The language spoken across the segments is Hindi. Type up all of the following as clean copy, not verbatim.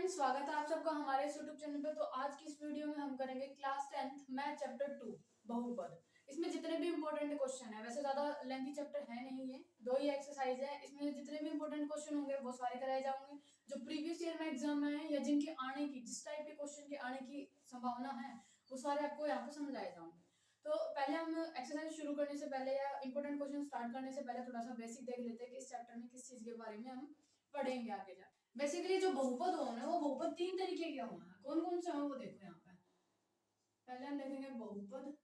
फ्रेंड्स, स्वागत है आप सबका हमारे इस यूट्यूब चैनल पे। तो आज की इस वीडियो में हम करेंगे क्लास 10th मैथ चैप्टर 2 बहुपद। इसमें जितने भी इंपॉर्टेंट क्वेश्चन है, वैसे ज्यादा लेंथी चैप्टर है नहीं है, दो ही एक्सरसाइज है। इसमें जितने भी इंपॉर्टेंट क्वेश्चन होंगे वो सारे कराए जाएंगे जो प्रीवियस ईयर में एग्जाम में है या जिनके आने की, जिस टाइप के क्वेश्चन के आने की संभावना है, वो सारे आपको यहाँ पे समझाए जाएंगे। तो पहले हम एक्सरसाइज शुरू करने से पहले या इंपॉर्टेंट क्वेश्चन स्टार्ट करने से पहले थोड़ा सा बेसिक देख लेते हैं कि इस चैप्टर में किस चीज के बारे में हम पढ़ेंगे आगे जाके। बेसिकली जो बहुपद होना है वो बहुपद तीन तरीके के होना है। कौन कौन से हैं वो देखो यहाँ पे। पहले हम देखेंगे बहुपद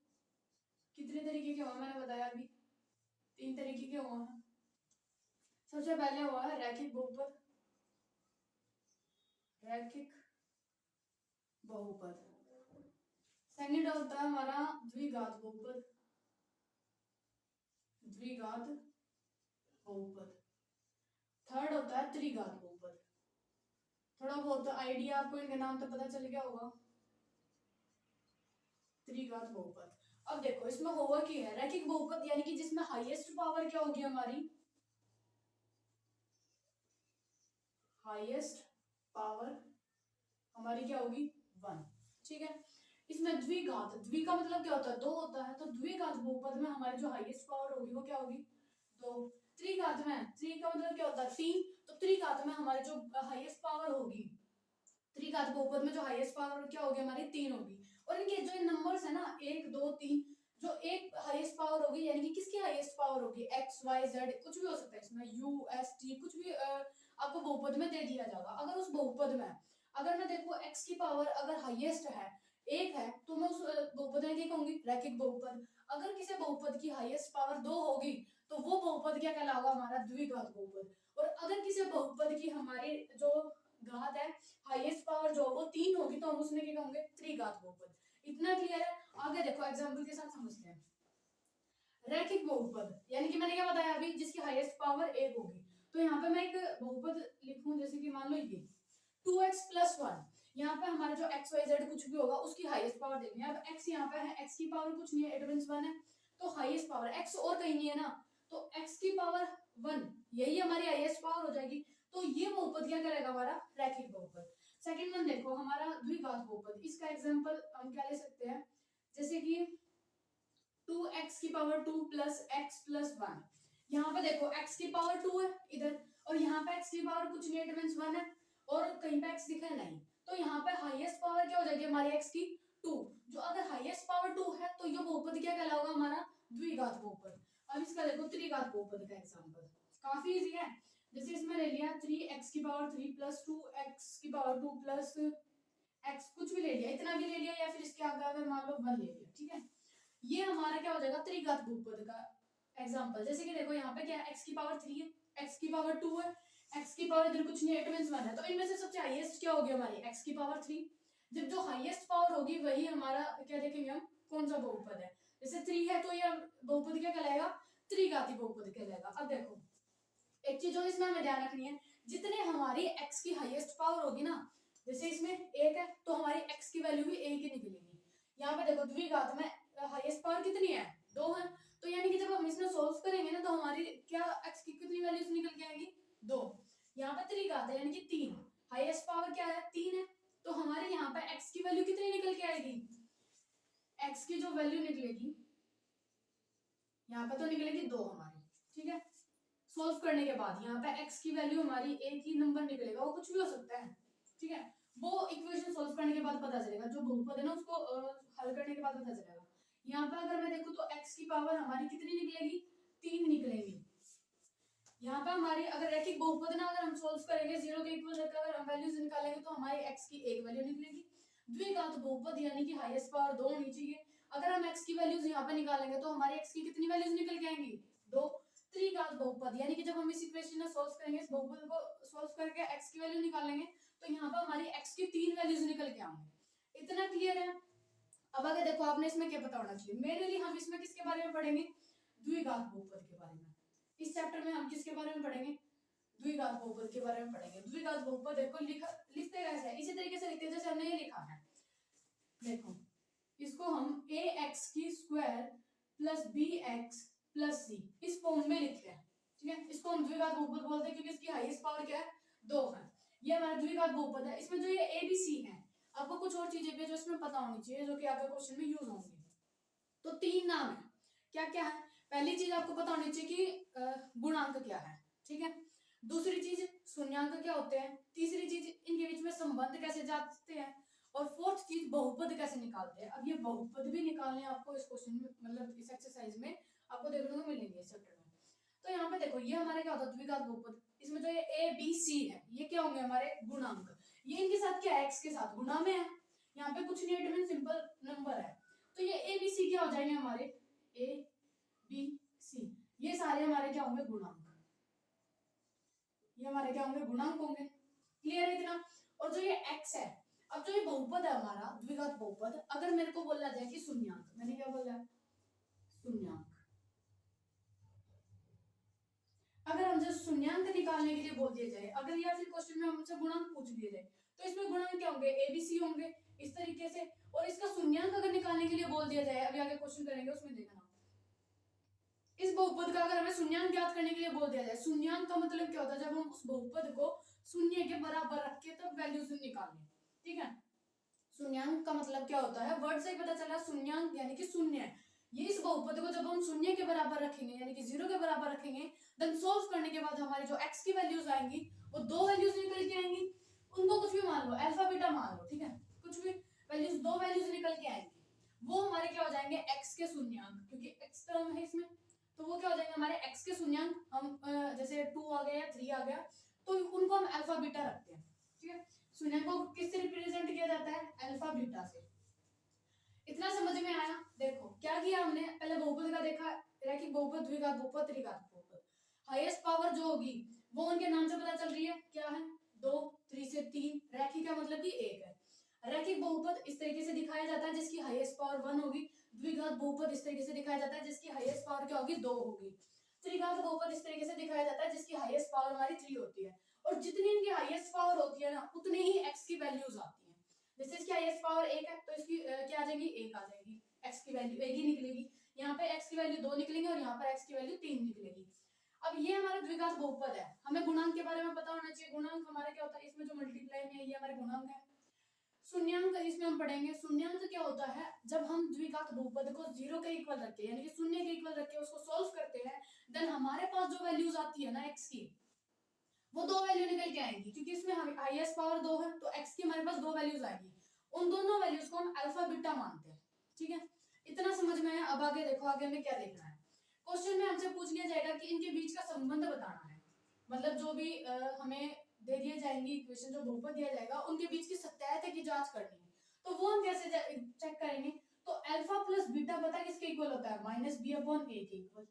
कितने तरीके के हुआ, मैंने बताया अभी तीन तरीके के हुआ है। सबसे पहले हुआ है रैखिक बहुपद, रैखिक बहुपद। सेकंड होता है हमारा द्विघात बहुपद, द्विघात बहुपद। थर्ड होता है त्रिघात बहुपद। थोड़ा बहुत आइडिया आपको इनके नाम तो पता चल गया होगा। त्रिघात बहुपद। अब देखो इसमें होगा क्या है, रैखिक बहुपद यानी कि जिसमें हाईएस्ट पावर क्या होगी हमारी, हाईएस्ट पावर हमारी क्या होगी 1। ठीक है। इसमें द्विघात, द्वि का मतलब क्या होता है, दो होता है, तो द्विघात बहुपद में हमारी जो हाईएस्ट पावर होगी वो क्या होगी 2। त्रिघात में, त्रि का मतलब क्या होता है 3, तो त्रिघात में हमारी जो हाईएस्ट पावर होगी, त्रिघात बहुपद में जो हाईएस्ट पावर क्या होगी हमारी 3 होगी। और इनके जो नंबर्स है ना 1 2 3, जो एक हाईएस्ट पावर होगी यानी कि किसकी हाईएस्ट पावर होगी x y z, कुछ भी हो सकता है इसमें u s t, कुछ भी आपको बहुपद में दे दिया जाएगा। अगर उस बहुपद में अगर मैं देखो x की पावर अगर हाईएस्ट है एक है तो मैं उस बहुपद में क्या कहूंगी रैखिक बहुपद। अगर किसी बहुपद की हाईएस्ट पावर 2 होगी तो वो बहुपद क्या कहलाएगा हमारा द्विघात बहुपद। और अगर किसी बहुपद की हमारी जो घात है हाईएस्ट पावर जो वो 3 होगी तो हम उसमें क्या कहोगे त्रिघात बहुपद। इतना क्लियर है। आगे देखो एग्जांपल के साथ समझते हैं। रैखिक बहुपद यानी कि मैंने क्या बताया अभी, जिसकी हाईएस्ट पावर 1 होगी। तो यहाँ पे मैं एक बहुपद लिखूं, जैसे कि मान लो ये 2x + 1। यहाँ पे हमारा जो x y z कुछ भी होगा उसकी हाईएस्ट पावर देखनी है। अब x यहाँ पे है, x की पावर कुछ नहीं है, इट मींस 1 है, तो हाईएस्ट पावर x और कहीं नहीं है ना, तो x की पावर 1 यही हमारी हाईएस्ट पावर हो जाएगी। तो ये बहुपद क्या करेगा हमारा रैखिक बहुपद। सेकंड वन देखो हमारा द्विघात बहुपद। इसका एग्जांपल हम क्या ले सकते हैं, जैसे कि 2x की पावर 2 + x + 1। यहाँ पे देखो x की पावर 2 है इधर, और यहाँ पे x की पावर कुछ नहीं, इट मींस 1 है, और कहीं पे x दिखा नहीं। तो यहाँ पे हाईएस्ट पावर क्या हो जाएगी हमारी x की 2। जो अगर हाईएस्ट पावर 2 है तो ये बहुपद क्या कहलाएगा हमारा द्विघात बहुपद। अब इसका देखो त्रिघात बहुपद का एग्जांपल काफी इजी है। जैसे इसमें ले लिया 3x की पावर 3 + 2x की पावर 2 + x, कुछ भी ले लिया, इतना भी ले लिया, या फिर इसके आगे अगर मान लो 1 ले लिया। ठीक है, ये हमारा क्या हो जाएगा त्रिघात बहुपद का एग्जांपल। जैसे कि देखो यहाँ पे क्या है, x की पावर 3 है, x की पावर 2 है, x की पावर इधर कुछ नहीं है, इट मींस 1 है, तो इनमें से सबसे हाईएस्ट क्या होगी हमारी x की पावर 3। जब जो हाईएस्ट पावर होगी वही हमारा क्या देखेंगे हम कौन सा बहुपद है। जैसे 3 है तो ये बहुपद क्या कहलाएगा त्रिघाती बहुपद कहलाएगा। अब देखो एक चीज और इसमें हमें ध्यान रखनी है, जितने हमारी x की हाईएस्ट पावर होगी ना, जैसे इसमें 1 है तो हमारी x की वैल्यू भी 1 ही निकलेगी। यहाँ पे देखो द्विघात में हाईएस्ट पावर कितनी है 2 है, तो यानी कि जब हम इसमें सॉल्व करेंगे ना तो हमारी क्या x की कितनी वैल्यूज निकल के आएंगी 2। यहाँ पे त्रिघात है यानी कि 3, हाईएस्ट पावर क्या है 3 है, तो हमारे यहाँ पे x की वैल्यू कितनी निकल के आएगी, x की जो वैल्यू निकलेगी यहाँ पे तो निकलेगी 2 हमारी। ठीक है, सॉल्व करने के बाद यहाँ पे x की वैल्यू हमारी एक ही नंबर निकलेगा, वो कुछ भी हो सकता है। ठीक है, वो इक्वेशन सॉल्व करने के बाद पता चलेगा, जो बहुपद है ना उसको हल करने के बाद पता चलेगा। यहाँ पे अगर मैं देखूं तो x की पावर हमारी कितनी निकलेगी 3 निकलेगी। यहाँ पे हमारी अगर रैखिक बहुपद ना अगर हम सॉल्व करेंगे 0 के इक्वल रखकर अगर हम वैल्यूज निकालेंगे तो हमारी x की एक वैल्यू निकलेगी। द्विघात बहुपद यानी कि हाईएस्ट पावर 2 होनी चाहिए। अगर हम x की वैल्यूज यहाँ पे निकालेंगे तो हमारी x की कितनी वैल्यूज निकल के आएंगी 2। त्रिघात बहुपद यानी कि जब हम इस इक्वेशन में सॉल्व करेंगे, इस बहुपद को सॉल्व करके x की वैल्यू निकालेंगे तो यहाँ पे हमारी x की 3 वैल्यूज निकल के आएंगे। इतना क्लियर है। अब आगे देखो आपने इसमें क्या पता होना चाहिए, मेरे लिए हम इसमें किसके बारे में पढ़ेंगे द्विघात बहुपद के बारे में। इस चैप्टर में हम किसके बारे में पढ़ेंगे द्विघात बहुपद के बारे में पढ़ेंगे। द्विघात बहुपद देखो लिखते कैसे है, इसी तरीके से लिखते हैं जैसे हमने ये लिखा है। देखो इसको हम ax² + bx + c इस फॉर्म में लिखते हैं। ठीक है, इसको हम द्विघात बहुपद बोलते हैं क्योंकि इसकी हाईएस्ट पावर क्या है 2 है। ये हमारा द्विघात बहुपद है। इसमें जो ये ए बी सी है, आपको कुछ और चीजें भी जो इसमें पता होनी चाहिए जो कि आगे क्वेश्चन में यूज होंगी। तो 3 नाम है, क्या क्या है? पहली चीज आपको पता होनी चाहिए कि गुणांक क्या है, ठीक है। दूसरी चीज शून्यांक क्या होते हैं। तीसरी चीज इनके बीच में संबंध कैसे जाते हैं। और फोर्थ चीज बहुपद कैसे निकालते हैं। अब ये बहुपद भी निकालने आपको इस क्वेश्चन में, मतलब इस एक्सरसाइज में आपको देखने को मिलेंगे इस चैप्टर में। तो यहाँ पे देखो, ये हमारे क्या होता है द्विघात बहुपद। इसमें जो ये ए बी सी है, ये क्या होंगे हमारे गुणांक। ये इनके साथ क्या है, एक्स के साथ गुणा में है। यहाँ पे कुछ नहीं है, सिंपल नंबर है। तो ये ए बी सी क्या हो जाएंगे हमारे, ए बी सी, ये सारे हमारे क्या होंगे गुणांक। ये हमारे क्या होंगे गुणांक होंगे। क्लियर है इतना। और जो ये x है, अब जो ये बहुपद है हमारा द्विघात बहुपद, अगर मेरे को बोला जाए कि शून्यांक, मैंने क्या बोला शून्यांक, अगर हमसे शून्यांक निकालने के लिए बोल दिया जाए, अगर या फिर क्वेश्चन में हमसे गुणांक पूछ दिया जाए, तो इसमें गुणांक क्या होंगे, ए बी सी होंगे इस तरीके से। और इसका शून्यांक अगर निकालने के लिए बोल दिया जाए, अभी आगे क्वेश्चन करेंगे उसमें देखना, इस बहुपद का अगर हमें शून्यांक ज्ञात करने के लिए बोल दिया जाए, शून्यांक का मतलब क्या होता है, जब हम उस बहुपद को शून्य के बराबर रख के तब वैल्यूज निकालें, ठीक है। शून्यांक का मतलब क्या होता है, वर्ड से ही पता चला, शून्यांक यानी कि शून्य। ये इस बहुपद को जब हम शून्य के बराबर रखेंगे यानी कि 0 के बराबर रखेंगे, देन सॉल्व करने के बाद हमारी जो x की वैल्यूज आएंगी वो 2 वैल्यूज निकल के आएंगी। उनको कुछ भी मान लो, अल्फा बीटा मान लो, ठीक है, कुछ भी वैल्यूज, 2 वैल्यूज निकल के आएंगी, वो हमारे क्या हो जाएंगे x के शून्यांक, क्योंकि x टर्म है इसमें, तो वो क्या हो जाएंगे हमारे x के शून्यांक। हम जैसे 2 आ गया या 3 आ गया, तो उनको हम अल्फा बीटा रखते हैं, ठीक है। शून्यांक को किससे रिप्रेजेंट किया जाता है, अल्फा बीटा से। इतना समझ में आया। देखो क्या किया हमने, पहले बहुपद का देखा, रैखिक बहुपद, द्विघात बहुपद, त्रिघात बहुपद। हाईएस्ट पावर जो होगी वो उनके नाम से पता चल रही है, क्या है 2, 3 से 3, रैखिक का मतलब कि 1 है। रैखिक बहुपद इस तरीके से दिखाया जाता है जिसकी हाईएस्ट पावर 1 होगी। द्विघात बहुपद इस तरीके से दिखाया जाता है जिसकी हाईएस्ट पावर क्या होगी, 2 होगी। त्रिघात बहुपद इस तरीके से दिखाया जाता है जिसकी हाईएस्ट पावर हमारी 3 होती है। और जितनी इनकी हाईएस्ट पावर होती है ना, उतनी ही x की वैल्यूज आती है। जैसे इसकी हाईएस्ट पावर 1 है, तो इसकी क्या आ जाएगी, 1 आ जाएगी, x की वैल्यू 1 ही निकलेगी। यहाँ पे x की वैल्यू 2 निकलेंगे और यहाँ पर x की वैल्यू 3 निकलेगी। अब ये हमारा द्विघात बहुपद है, हमें गुणांक के बारे में पता होना चाहिए। गुणांक हमारा क्या होता है, इसमें जो मल्टीप्लाई में है ये हमारे गुणांक है। शून्यांक इसमें हम पढ़ेंगे, शून्यांक क्या होता है, जब हम द्विघात बहुपद को 0 के इक्वल रख के यानी कि शून्य के इक्वल रख के उसको सॉल्व करते हैं, देन हमारे पास जो वैल्यूज आती है ना x की, वो 2 वैल्यू निकल के आएंगी, क्योंकि इसमें हाईएस्ट पावर 2 है, तो x की हमारे पास 2 वैल्यूज आएगी। उन दोनों वैल्यूज को हम अल्फा बीटा मानते हैं, ठीक है। इतना समझ में आया। अब आगे देखो, आगे हमें क्या देखना है। क्वेश्चन में हमसे पूछ लिया जाएगा कि इनके बीच का संबंध बताना है, मतलब जो भी हमें दे दिए जाएंगे इक्वेशन, जो बहुपद दिया जाएगा उनके बीच की सत्यायता की जांच करनी है। तो वो हम कैसे चेक करेंगे, तो अल्फा प्लस बीटा पता है किसके इक्वल होता है, माइनस बी अपॉन ए के इक्वल।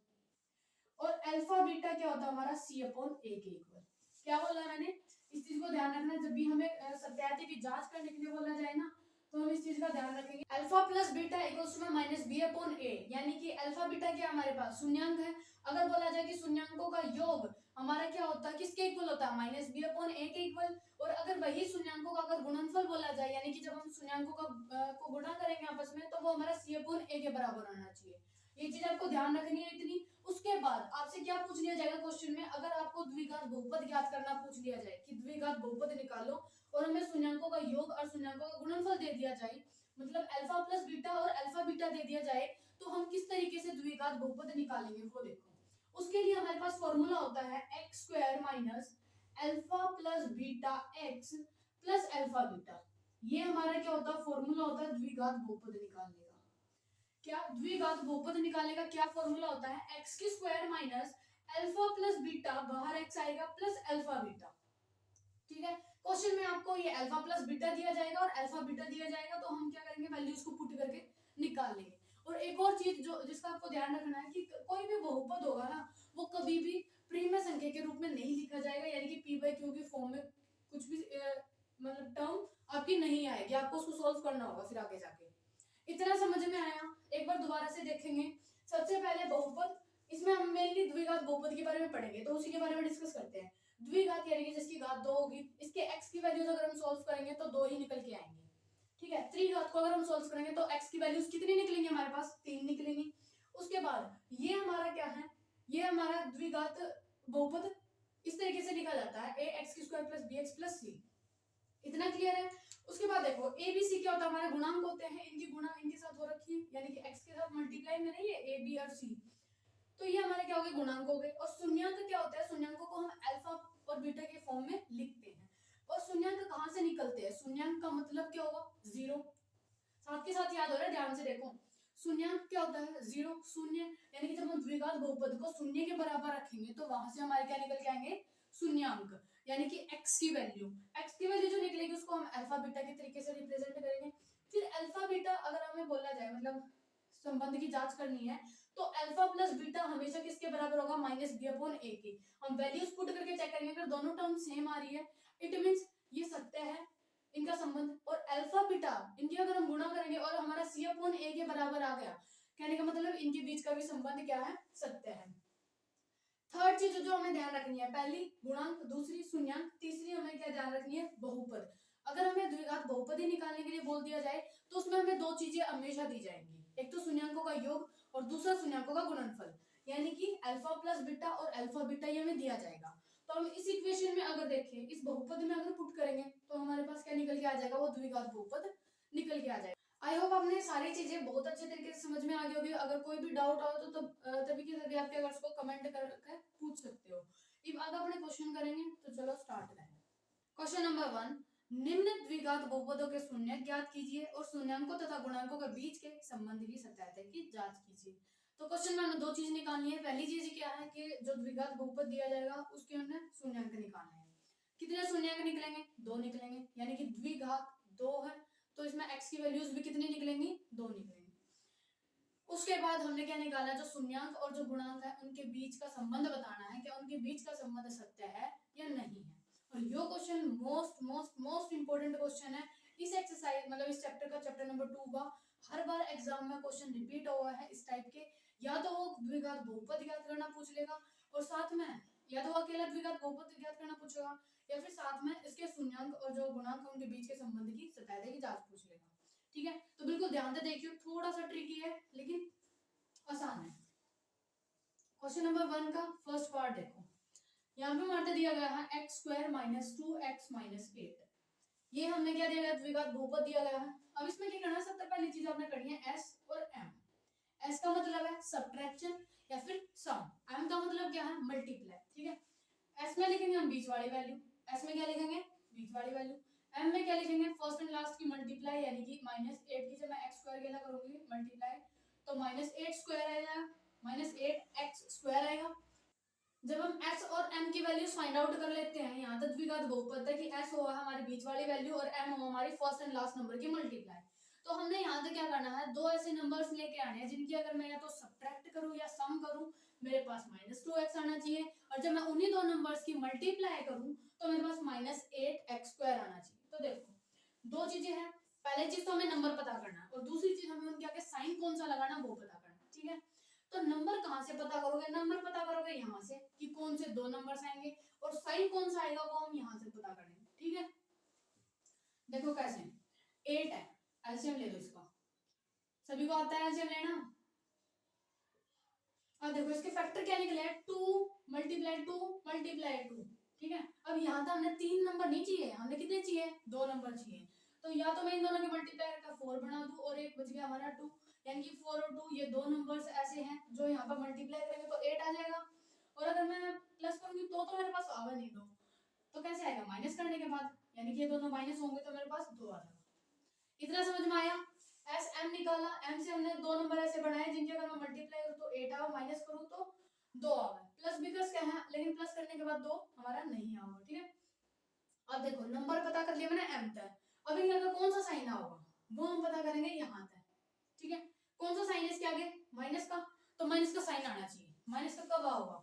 और अल्फा बीटा क्या होता है हमारा, सी अपॉन ए के इक्वल। क्या बोला मैंने, इस चीज को ध्यान रखना, जब भी हमें सत्यायता की जांच करने के लिए बोला जाए ना, तो हम इस चीज का ध्यान रखेंगे। Alpha plus beta equals to minus B upon A, यानी कि अल्फा बीटा क्या हमारे पास शून्यांक है। अगर बोला जाए कि शून्यांकों का योग हमारा क्या होता है, किसके इक्वल होता है, माइनस बी अपॉन ए के इक्वल। और अगर वही शून्यांकों का अगर गुणनफल बोला जाए, यानी कि जब हम शून्यांकों का को गुणा करेंगे आपस में, तो वो हमारा सी अपॉन ए के बराबर होना चाहिए। ये चीज आपको ध्यान रखनी है इतनी। उसके बाद आपसे क्या पूछ लिया जाएगा क्वेश्चन में, अगर आपको द्विघात बहुपद ज्ञात करना पूछ लिया जाए कि द्विघात बहुपद निकालो और हमें शून्यांकों का योग और शून्यांकों का गुणनफल दे दिया जाए, मतलब अल्फा प्लस बीटा और अल्फा बीटा दे दिया जाए, तो हम किस तरीके से द्विघात बहुपद निकालेंगे वो देखो। उसके लिए हमारे पास फॉर्मूला होता है x square minus alpha plus beta x plus alpha beta. ये हमारा क्या होता है, फॉर्मूला होता है द्विघात बहुपद निकालने का। क्या द्विघात बहुपद निकालने का क्या फॉर्मूला होता है, एक्स की square minus alpha plus beta, बाहर एक्स आएगा, प्लस अल्फा बीटा, ठीक है। क्वेश्चन में आपको ये अल्फा प्लस बीटा दिया जाएगा और अल्फा बीटा दिया जाएगा, तो हम क्या करेंगे, वैल्यूज को पुट करके निकाल लेंगे। और एक और चीज जो जिसका आपको ध्यान रखना है कि कोई भी बहुपद होगा ना, वो कभी भी प्रीमय संख्या के रूप में नहीं लिखा जाएगा, यानी कि पी बाई क्यू की फॉर्म में कुछ भी मतलब टर्म आपकी नहीं आएगी, आपको उसको सॉल्व करना होगा फिर आगे जाके। इतना समझ में आया। एक बार दोबारा से देखेंगे। सबसे पहले बहुपद, इसमें हम मेनली द्विघात बहुपद के बारे में पढ़ेंगे, तो उसी के बारे में डिस्कस करते हैं। द्विघात यानी कि जिसकी घात 2 होगी, इसके x की वैल्यूज अगर हम सॉल्व करेंगे तो 2 ही निकल के आएंगे, ठीक है। त्रिघात को अगर हम सॉल्व करेंगे तो x की वैल्यूज कितनी निकलेंगी हमारे पास, 3 निकलेंगी। उसके बाद ये हमारा क्या है, ये हमारा द्विघात बहुपद, इस तरीके से लिखा जाता है ए एक्स की square plus B X plus C. इतना क्लियर है। उसके बाद देखो ए बी सी क्या होता है, हमारे गुणांक होते हैं, इनकी गुणा इनके साथ हो रखी है, यानी कि एक्स के साथ मल्टीप्लाई में नहीं है ए बी और सी, तो ये हमारे क्या हो गए गुणांक हो गए। और शून्यंक क्या होता है, शून्यंकों को हम अल्फा और बीटा के फॉर्म में लिखते हैं। और शून्यंक कहाँ से निकलते हैं, शून्यंक का मतलब क्या होगा, जीरो। साथ के साथ याद हो रहा है, ध्यान से देखो, शून्यंक क्या होता है, जीरो, शून्य, यानी कि जब हम द्विघात बहुपद को शून्य के बराबर रखेंगे तो वहां से हमारे क्या निकल के आएंगे, शून्यंक, यानी कि x की वैल्यू, जो निकलेगी उसको हम अल्फा बीटा के तरीके से रिप्रेजेंट करेंगे। फिर अल्फा बीटा अगर हमें बोला जाए, मतलब संबंध की जांच करनी है, तो अल्फा प्लस बीटा हमेशा किसके बराबर होगा, माइनस बी अपॉन ए के। हम वैल्यूज पुट करके चेक करेंगे, अगर दोनों टर्म सेम आ रही है इट मींस ये सत्य है इनका संबंध। और अल्फा बीटा इनकी अगर हम गुणा करेंगे और हमारा सी अपॉन ए के बराबर आ गया, कहने का मतलब इनके बीच का भी संबंध क्या है, सत्य है। थर्ड चीज जो हमें ध्यान रखनी है, पहली गुणांक, दूसरी शून्यंक, तीसरी हमें क्या ध्यान रखनी है, बहुपद। अगर हमें द्विघात बहुपदी निकालने के लिए बोल दिया जाए तो उसमें हमें दो चीजें हमेशा दी जाएंगी, एक तो शून्यंकों का योग और दूसरा शून्यंकों का गुणनफल, यानी कि अल्फा प्लस बीटा और अल्फा बीटा ये हमें दिया जाएगा। तो हम इस इक्वेशन में अगर देखें, इस बहुपद में अगर पुट करेंगे तो हमारे पास क्या निकल के आ जाएगा, वो द्विघात बहुपद निकल के आ जाएगा। आई होप आपने सारी चीजें बहुत अच्छे तरीके से समझ में आ गई होगी। अगर कोई भी डाउट हो तो तभी के तभी आप क्या कर सकते हो, कमेंट करके पूछ सकते हो। अब आगे अपने क्वेश्चन करेंगे, तो चलो स्टार्ट करें। क्वेश्चन नंबर 1, निम्न द्विघात बहुपदों के शून्य ज्ञात कीजिए और शून्यंकों तथा गुणांकों के बीच के संबंध की सत्यायता की जांच कीजिए। तो क्वेश्चन में हमें दो चीज निकालनी है। पहली चीज क्या है कि जो द्विघात बहुपद दिया जाएगा उसके अंदर शून्यंक निकालने हैं। कितने शून्यंक निकलेंगे, दो निकलेंगे, यानी कि द्विघात दो है तो इसमें x की वैल्यूज भी कितनी निकलेंगी, दो निकलेंगी। उसके बाद हमने क्या निकाला, जो शून्यंक और जो गुणांक है उनके बीच का संबंध बताना है, क्या उनके बीच का संबंध सत्य है या नहीं है। और ये question most most most important question है इस एक्सरसाइज, मतलब इस चैप्टर का, चैप्टर नंबर 2 का। हर बार एग्जाम में क्वेश्चन रिपीट हुआ है इस टाइप के, या तो वो द्विघात बहुपद ज्ञात करना पूछ लेगा और साथ में या तो अकेला द्विघात बहुपद ज्ञात करना पूछेगा, या फिर साथ में इसके शून्यंक और जो गुणांक उनके बीच के संबंध की सत्यायता की जांच पूछ लेगा। ठीक है, तो बिल्कुल ध्यान से देखियो, थोड़ा सा ट्रिकी है लेकिन आसान है। क्वेश्चन नंबर 1 का फर्स्ट पार्ट देखो, यहाँ पे हमारे दिया गया है x square minus 2x minus 8। ये हमने क्या दिया गया, द्विघात बहुपद दिया गया है। अब इसमें क्या करना है, सबसे पहली चीज आपने करनी है s और m। s का मतलब है सब्ट्रैक्शन या फिर सम, m का मतलब क्या है, मल्टीप्लाई। ठीक है, s में लिखेंगे हम बीच वाली वैल्यू, s में क्या लिखेंगे, बीच वाली वैल्यू, m में क्या लिखेंगे, फर्स्ट एंड लास्ट की मल्टीप्लाई, यानी कि -8 की जब मैं x स्क्वायर के लिए करूंगी मल्टीप्लाई तो -8 स्क्वायर आएगा, -8x स्क्वायर आएगा। जब हम s और m की वैल्यूज फाइंड आउट कर लेते हैं, यहाँ तक द्विघात बहुपद है कि s हुआ हमारी बीच वाली वैल्यू और m हुआ हमारी फर्स्ट एंड लास्ट नंबर की मल्टीप्लाई। तो हमने यहाँ तक क्या करना है, दो ऐसे नंबर्स लेके आने हैं जिनकी अगर मैं या तो सब्ट्रैक्ट करूँ या सम करूँ, मेरे पास -2x आना चाहिए, और जब मैं उन्हीं दो नंबर्स की मल्टीप्लाई करूँ तो मेरे पास -8x स्क्वायर आना चाहिए। तो देखो दो चीजें हैं, पहली चीज तो हमें नंबर पता करना है और दूसरी चीज हमें उनके आगे साइन कौन सा लगाना वो पता करना। ठीक है, तो नंबर कहाँ से पता करोगे, नंबर पता करोगे यहाँ से कि कौन से दो नंबर्स आएंगे, और साइन कौन सा आएगा वो हम यहाँ से पता करेंगे। ठीक है, देखो कैसे, 8 है, एलसीएम ले लो इसका, सभी को आता है एलसीएम लेना। अब देखो इसके फैक्टर क्या निकले, 2 मल्टीप्लाई 2 मल्टीप्लाई 2। ठीक है, अब यहाँ तो हमने तीन नंबर नहीं चाहिए, हमने कितने चाहिए, दो नंबर चाहिए। तो या तो मैं इन दोनों की मल्टीप्लाई का 4 बना दूं और एक बच गया हमारा 2, यानी कि 4 और 2 ये दो नंबर्स ऐसे हैं जो यहाँ पर मल्टीप्लाई करेंगे तो 8 आ जाएगा, और अगर मैं प्लस करूंगी तो मेरे पास आवा नहीं, दो तो कैसे आएगा, माइनस करने के बाद, यानी कि ये दोनों माइनस होंगे तो मेरे पास 2 आ जाएगा। इतना समझ में आया। एस एम निकाला, एम से हमने दो नंबर ऐसे बनाए जिनके अगर मैं मल्टीप्लाई करूँ तो 8 आवा, माइनस करूँ तो 2 आवा, प्लस बिकॉज क्या है, लेकिन प्लस करने के बाद 2 हमारा नहीं आवा। ठीक है, अब देखो नंबर पता कर लिया मैंने m तक, अब इनके आगे कौन सा साइन होगा वो हम पता करेंगे यहाँ तक। ठीक है, कौन सा साइन है इसके आगे, माइनस का, तो माइनस का साइन आना चाहिए। माइनस का कब होगा,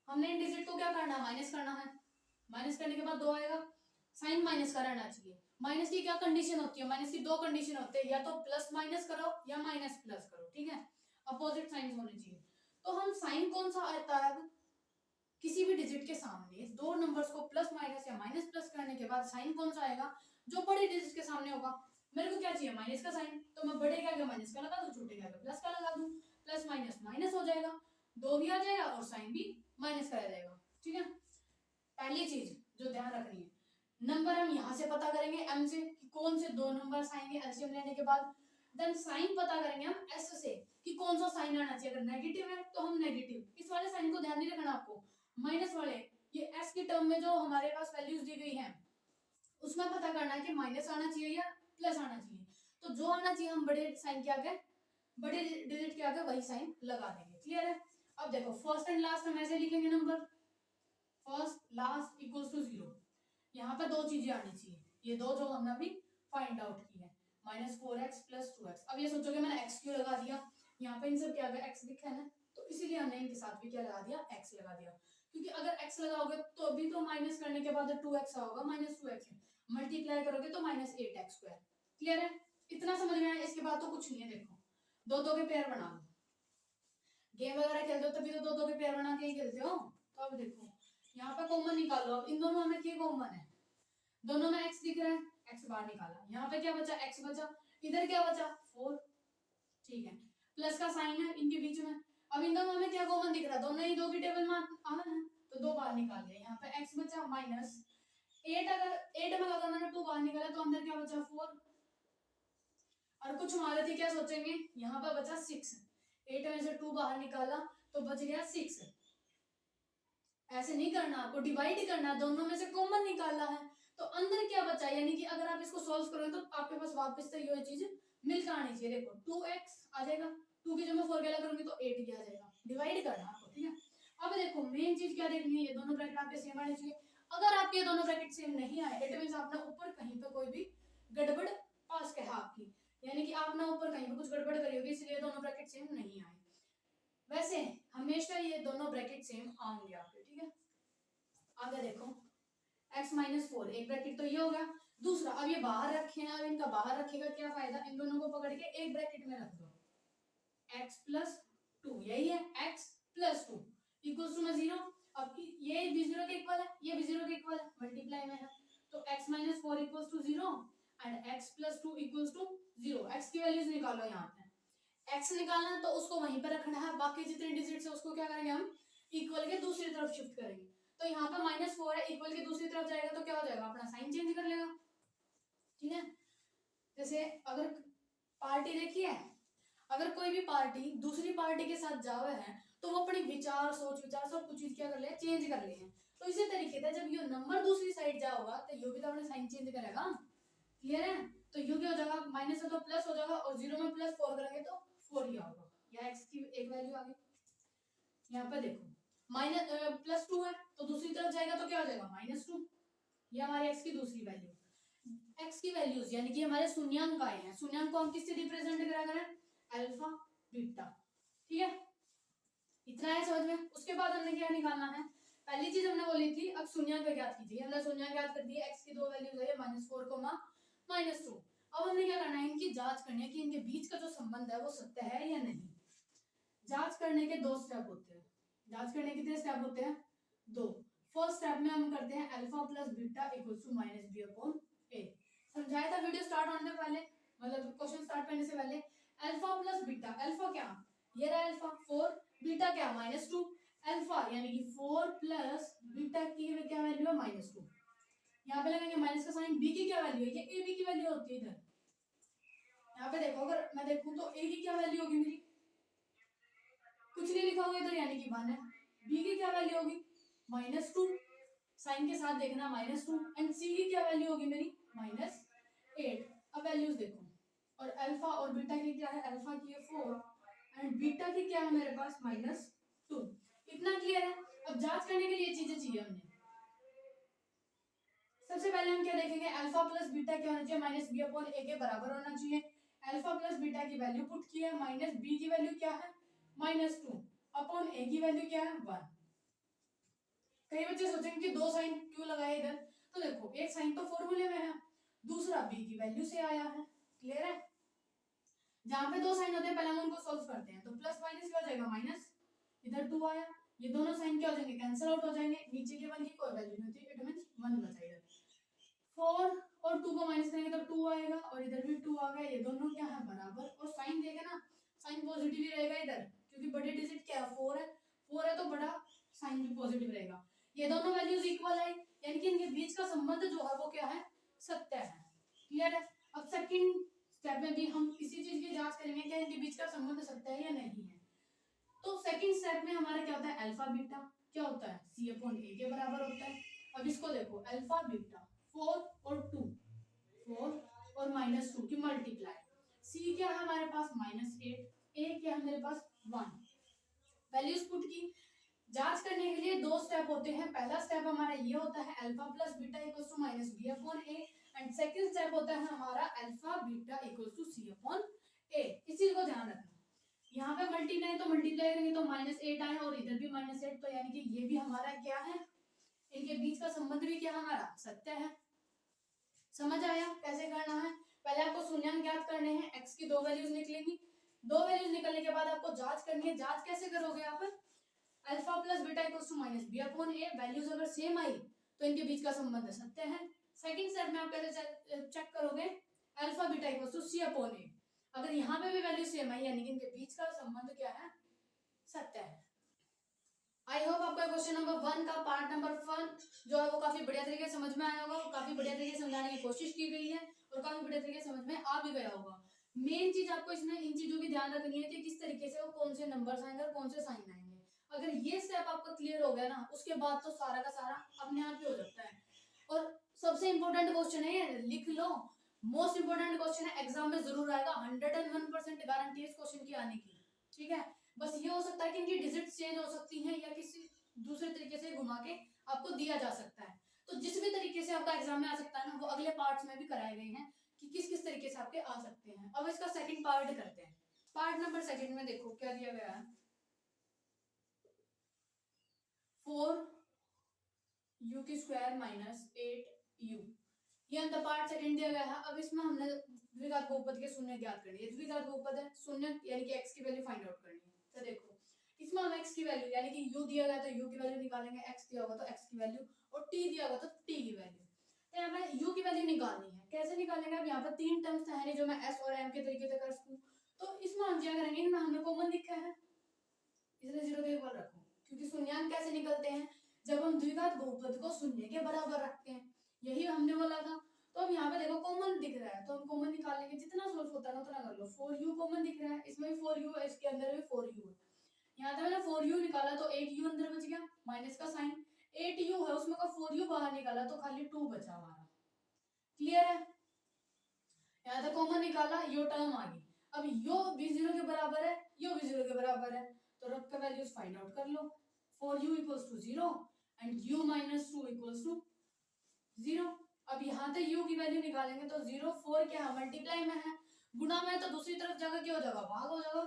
हमने इन डिजिट को क्या करना है, माइनस करना है, माइनस करने के बाद 2 आएगा, साइन माइनस का रहना चाहिए। माइनस की क्या कंडीशन होती है, माइनस की दो कंडीशन होते हैं, या तो प्लस माइनस करो या माइनस प्लस करो। ठीक है, अपोजिट साइन होने चाहिए। तो हम साइन कौन सा आता है, किसी भी डिजिट के सामने इस दो नंबर्स को प्लस माइनस या माइनस प्लस करने के बाद साइन कौन सा आएगा, जो बड़े डिजिट के सामने होगा। मेरे को क्या चाहिए, माइनस का साइन, तो मैं बड़े के आगे माइनस का लगा दूं, छोटे के आगे प्लस का लगा दूं, प्लस माइनस माइनस हो जाएगा, 2 भी आ जाएगा और साइन भी माइनस का आ जाएगा। ठीक है, पहली चीज जो ध्यान रखनी है, नंबर हम यहाँ से पता करेंगे m से कि कौन से दो नंबर आएंगे एलसीएम लेने के बाद। देन साइन पता करेंगे हम s से कि कौन सा साइन आना चाहिए। अगर नेगेटिव है तो हम नेगेटिव, इस वाले साइन को ध्यान नहीं रखना आपको, माइनस वाले ये s की टर्म में जो हमारे पास वैल्यूज दी गई हैं उसमें पता करना है कि माइनस आना चाहिए या प्लस आना चाहिए। तो जो आना चाहिए हम बड़े साइन के आगे, बड़े डिजिट के आगे वही साइन लगा देंगे। क्लियर है? अब देखो फर्स्ट एंड लास्ट हम ऐसे लिखेंगे, number first last equals to 0। यहाँ पे दो चीजें आनी चाहिए, ये दो जो हमने अभी फाइंड आउट की है, -4x + 2x। अब ये सोचोगे मैंने x क्यों लगा दिया, यहाँ पे इन सब क्या आगे x लिखा है ना, तो इसीलिए हमने इनके साथ भी क्या लगा दिया, x लगा दिया। क्योंकि अगर x लगाओगे तो भी तो माइनस करने के बाद 2x होगा, -2x मल्टीप्लाई करोगे तो -8x²। क्लियर है? इतना समझ में आया? इसके बाद तो कुछ नहीं है। देखो दो दो के पेयर बना लो, गेम वगैरह खेलते हो तभी तो दो दो के पेयर बना के ही खेलते हो। तो अब देखो यहाँ पे कॉमन निकालो, अब इन दोनों में क्या कॉमन है, दोनों में x दिख रहा है, x बाहर निकाला, यहाँ पे क्या बचा, x बचा, इधर क्या बचा 4। ठीक है, प्लस का साइन है इनके बीच में। अब इन दोनों में क्या कॉमन दिख रहा है, दोनों ही दो की टेबल में आना है, तो दो बाहर निकाल दिया, यहाँ पे x बचा -8। अगर 8 में अगर मैंने 2 बाहर निकाला तो अंदर क्या बचा 4। और कुछ हमारे थे क्या सोचेंगे, यहाँ पे बचा 6, 8 में से 2 बाहर निकाला तो बच गया 6। ऐसे नहीं करना, आपको डिवाइड करना, दोनों में से कॉमन निकालना है। तो अंदर क्या बचा, यानी कि अगर आप इसको सॉल्व करोगे तो आपके पास वापस से ये चीज मिलकर आनी चाहिए। देखो 2x आ जाएगा, 2 की जब मैं 4 क्या करूंगी तो 8 ही आ जाएगा। डिवाइड करना आपको, ठीक है। अब देखो मेन चीज क्या देखनी है, ये दोनों ब्रैकेट आपके सेम आने चाहिए। अगर आपके ये दोनों ब्रैकेट सेम नहीं आए, इट मींस आपने ऊपर कहीं पे कोई भी गड़बड़ पास है आपकी, यानी कि आपने ऊपर कहीं पे कुछ गड़बड़ करी होगी, इसलिए दोनों ब्रैकेट सेम नहीं आए। वैसे हमेशा ये दोनों ब्रैकेट सेम आएंगे आपके, ठीक है। आगे देखो x -4, एक ब्रैकेट तो ये हो गया। दूसरा, अब ये बाहर रखे हैं, अब इनका बाहर रखेगा क्या फायदा, इन दोनों को पकड़ के एक ब्रैकेट में रख दो, x + 2, यही है x + 2 इक्वल्स टू 0। अब ये भी 0 के इक्वल है, ये भी 0 के इक्वल है, मल्टीप्लाई में है, तो x -4 equals to 0 and x + 2 equals to 0। x की वैल्यूज निकालो, यहाँ पे x निकालना तो उसको वहीं पर रखना है, बाकी जितने डिजिट्स है उसको क्या करेंगे हम, इक्वल के दूसरी तरफ शिफ्ट करेंगे। तो यहाँ पे -4 है, इक्वल के दूसरी तरफ जाएगा तो क्या हो जाएगा, अपना साइन चेंज कर लेगा, ठीक है। जैसे अगर पार्टी देखी है, अगर कोई भी पार्टी दूसरी पार्टी के साथ जावे है तो वो अपनी विचार सोच विचार सब कुछ चीज क्या कर ले, चेंज कर ले हैं। तो इसी तरीके से जब ये नंबर दूसरी साइड जाओगा तो ये भी तो अपने साइन चेंज करेगा। क्लियर है? तो यू क्या हो जाएगा, माइनस है तो प्लस हो जाएगा, और 0 में +4 करेंगे तो 4 ही होगा, या x की एक वैल्यू आ गई। यहाँ पे देखो +2 है तो दूसरी तरफ जाएगा तो क्या हो जाएगा -2, ये हमारे x की दूसरी वैल्यू। x की वैल्यूज यानी कि हमारे शून्यांक आए हैं, शून्यांक को हम किससे रिप्रेजेंट करा करें, अल्फा बीटा, ठीक है। इतना है समझ में। उसके बाद हमने क्या निकालना है, पहली चीज हमने बोली थी अब शून्यांक ज्ञात कीजिए, हमने शून्यांक ज्ञात कर दिए, x की दो वैल्यूज है -4, -2। अब हमने क्या करना है, इनकी जांच करनी है कि इनके बीच का जो संबंध है वो सत्य है या नहीं। जांच करने के दो स्टेप होते हैं, जांच करने के कितने स्टेप होते हैं, दो। फर्स्ट स्टेप में हम करते हैं alpha + beta equals to -b/a। समझाया था वीडियो स्टार्ट होने से पहले, मतलब क्वेश्चन स्टार्ट करने से पहले। अल्फा + बीटा, अल्फा क्या, ये रहा अल्फा 4, बीटा क्या -2, अल्फा यानी कि 4 प्लस बीटा की क्या वैल्यू है -2। यहाँ पे लगेंगे माइनस का साइन, बी की क्या वैल्यू है, ये ए बी की वैल्यू होती है इधर। यहाँ पे देखो अगर मैं देखूं तो ए की क्या वैल्यू होगी मेरी, कुछ नहीं लिखा हुआ इधर यानी कि 1 है। बी की क्या वैल्यू होगी -2, साइन के साथ देखना -2, एंड सी की क्या वैल्यू होगी मेरी -8। अब वैल्यूज देखो, और अल्फा और बीटा की क्या है, अल्फा की है 4 एंड बीटा की क्या है मेरे पास -2। इतना क्लियर है। अब जांच करने के लिए चीजें चाहिए हमने, सबसे पहले हम क्या देखेंगे, अल्फा + बीटा क्या होना चाहिए, -b/a के बराबर होना चाहिए। अल्फा + बीटा की वैल्यू पुट की है, -b की वैल्यू क्या है -2 अपॉन a की वैल्यू क्या है 1। कई बच्चे सोचेंगे कि दो साइन क्यों लगाए इधर, तो देखो एक साइन तो फॉर्मूले में है, दूसरा b की वैल्यू से आया है। क्लियर है? जहां पे दो साइन होते हैं पहले हम उनको सॉल्व करते हैं, तो प्लस माइनस क्या हो जाएगा माइनस, इधर 2 आया, ये दोनों साइन क्या हो जाएंगे, कैंसिल आउट हो जाएंगे, नीचे के 1 की कोई वैल्यू नहीं होती, इट मींस 1 बचा इधर। 4 और 2 को माइनस करेंगे तो 2 आएगा, और इधर भी 2 आ गया, ये दोनों क्या है बराबर, और साइन देखे ना, साइन पॉजिटिव ही रहेगा इधर, क्योंकि बड़े डिजिट क्या है 4 है, 4 है तो बड़ा साइन भी पॉजिटिव रहेगा। ये दोनों वैल्यूज इक्वल है, यानी कि इनके बीच का संबंध जो है वो क्या है, सत्य है। क्लियर है। अब सेकंड स्टेप में भी हम इसी चीज की जांच करेंगे क्या इनके बीच का संबंध सत्य है या नहीं है। तो सेकंड स्टेप में हमारा क्या होता है, अल्फा बीटा क्या होता है, सी अपॉन ए के बराबर होता है। अब इसको देखो, अल्फा बीटा 4 और 2, 4 और -2 की मल्टीप्लाई, सी क्या है हमारे पास -8, ए क्या है मेरे पास 1। वैल्यूज पुट की, जांच करने के लिए दो स्टेप होते हैं। पहला स्टेप हमारा ये होता है alpha plus beta equals to minus B upon A, and second step होता है हमारा alpha beta equals to C upon A. इस चीज को ध्यान रखना, यहाँ पे मल्टीप्लाई तो मल्टीप्लाई करेंगे तो -8 आए और इधर भी -8, तो यानी कि ये भी हमारा क्या है, इनके बीच का संबंध भी क्या हमारा सत्य है। समझ आया कैसे करना है। पहले आपको शून्यांक ज्ञात करने हैं, x की दो वैल्यूज निकलेंगी, दो वैल्यूज निकलने के बाद आपको जांच करनी है। जांच कैसे करोगे आप, alpha plus beta equals to minus B upon A, values अगर सेम आई तो इनके बीच का संबंध सत्य है। सेकंड स्टेप में आप कैसे चेक करोगे, alpha beta equals to C upon A, अगर यहाँ पे भी वैल्यू सेम आई यानी कि इनके बीच का संबंध क्या है, सत्य है। आई होप आपका क्वेश्चन नंबर 1 का पार्ट नंबर 1 जो है वो काफी बढ़िया तरीके से समझ में आया होगा, काफी बढ़िया तरीके से समझाने की कोशिश की गई है और काफी बढ़िया तरीके से समझ में आ भी गया होगा। मेन चीज आपको इसमें इन चीजों की ध्यान रखनी है कि किस तरीके से वो कौन से नंबर्स आएंगे और कौन से साइन आएंगे। अगर ये स्टेप आपका क्लियर हो गया ना, उसके बाद तो सारा का सारा अपने आप ही हो जाता है। और सबसे इंपॉर्टेंट क्वेश्चन है ये, लिख लो, मोस्ट इंपॉर्टेंट क्वेश्चन है, एग्जाम में जरूर आएगा, 101% गारंटी है इस क्वेश्चन की आने की। ठीक है, बस ये हो सकता है कि इनकी डिजिट चेंज हो सकती हैं या किसी दूसरे तरीके से घुमा के आपको दिया जा सकता है। तो जिस भी तरीके से आपका एग्जाम में आ सकता है ना, वो अगले पार्ट्स में भी कराए गए हैं कि किस किस तरीके से आपके आ सकते हैं। अब इसका सेकंड पार्ट करते हैं। पार्ट नंबर सेकंड में देखो क्या दिया गया है, 4u² माइनस 8u, ये अंदर पार्ट सेकंड दिया गया है। अब इसमें हमने द्विघात बहुपद के शून्य ज्ञात करनी है। द्विघात बहुपद है, शून्य यानी कि x की वैल्यू फाइंड आउट करनी है। तो देखो इसमें हम x की वैल्यू यानी कि u दिया गया तो u की वैल्यू निकालेंगे, x दिया होगा तो x की वैल्यू और t दिया होगा तो t की वैल्यू। तो हमें u की वैल्यू निकालनी है। कैसे निकालेंगे, अब यहाँ पर तीन टर्म्स है नहीं जो मैं s और m के तरीके से कर सकूं, तो इसमें हम क्या करेंगे, इनमें हमें कॉमन दिखा है इसलिए 0 के ऊपर रखो, क्योंकि शून्यांक कैसे निकलते हैं, जब हम द्विघात बहुपद को शून्य के बराबर रखते हैं, यही हमने बोला था। तो अब यहाँ पे देखो कॉमन दिख रहा है तो हम कॉमन निकाल लेंगे, जितना सोल्व होता है ना उतना कर लो। 4u कॉमन दिख रहा है, इसमें भी 4u है, इसके अंदर भी 4u है। यहाँ पे मैंने 4u निकाला तो एक u अंदर बच गया, माइनस का साइन। 8u है उसमें का 4u बाहर निकाला तो खाली 2 बचा हमारा। क्लियर है, यहाँ तक कॉमन निकाला, यो टर्म आ गई। अब यो भी 0 के बराबर है, यो भी 0 के बराबर है, तो रख के वैल्यूज फाइंड आउट कर लो। 4u equals to 0 and u minus 2 equals to 0। अब यहाँ तक u की वैल्यू निकालेंगे तो 0 4 क्या है, मल्टीप्लाई में है, गुणा में है तो दूसरी तरफ जाकर क्या हो जाएगा, भाग हो जाएगा।